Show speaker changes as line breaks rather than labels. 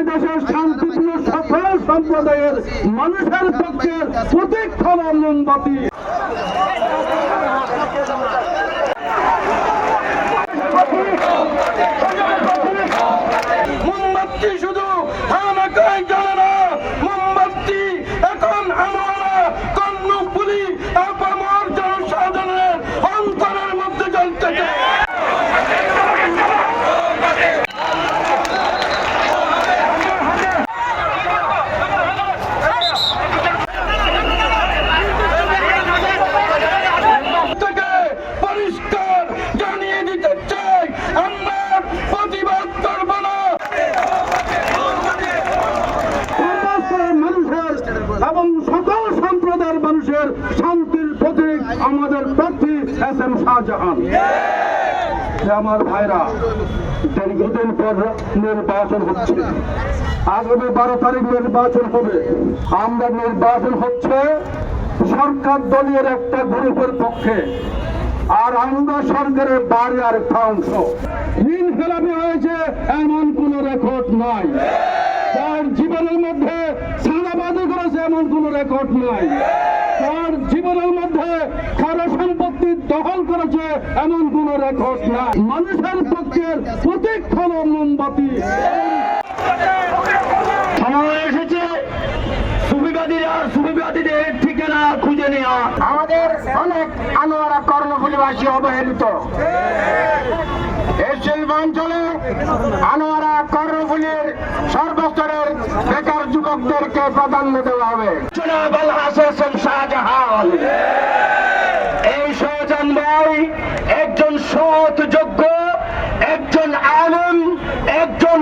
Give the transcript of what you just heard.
দেশের শান্তিপ্রিয় সকল সম্প্রদায়ের মানুষের পক্ষে প্রতীক্ষণ মোমবাতি। মোমবাতি শুধু হানাকায় জ্বলে না, মোমবাতি এখন আমরা কর্ণফুলী আপামর জনসাধারণের অন্তরের মধ্যে জ্বলতেছে। পরিষ্কার জানিয়ে দিতে চাই, আমরা প্রতিবাদ করব না। মানুষের এবং সকল সম্প্রদায়ের মানুষের শান্তির প্রতীক আমাদের প্রার্থী এস.এম. শাহজাহান। আমার ভাইরা, দীর্ঘদিন পর নির্বাচন হচ্ছে, আগামী 12 তারিখ নির্বাচন হবে। আমরা নির্বাচন হচ্ছে সরকার দলীয় একটা গ্রুপের পক্ষে, আর আমরা সরকারের বাড়ি আর একটা অংশ। ইনকিলাবি হয়েছে এমন কোন রেকর্ড নাই, তার জীবনের মধ্যে সাদাবাজি করেছে এমন কোন রেকর্ড নাই, তার জীবনের মধ্যে কারো সম্পত্তি দখল করেছে এমন কোন রেকর্ড নাই। মানুষের পক্ষের প্রতীক্ষণ মোমবাতি। সময় এসেছে সুবিবাদীরা সুবিবাদীদের ঠিকানা খুঁজে নেওয়া। আমাদের অনেক আনোয়ারা কর্ণফুলীবাসী অবহেলিত। এই শিল্পাঞ্চলে আনোয়ারা কর্ণফুলীর সর্বস্তরের বেকার যুবকদেরকে প্রাধান্য দেওয়া হবে। জনাব এস.এম. শাহজাহান, এই শাহজাহান ভাই একজন সৎ যোগ্য, একজন আলেম, একজন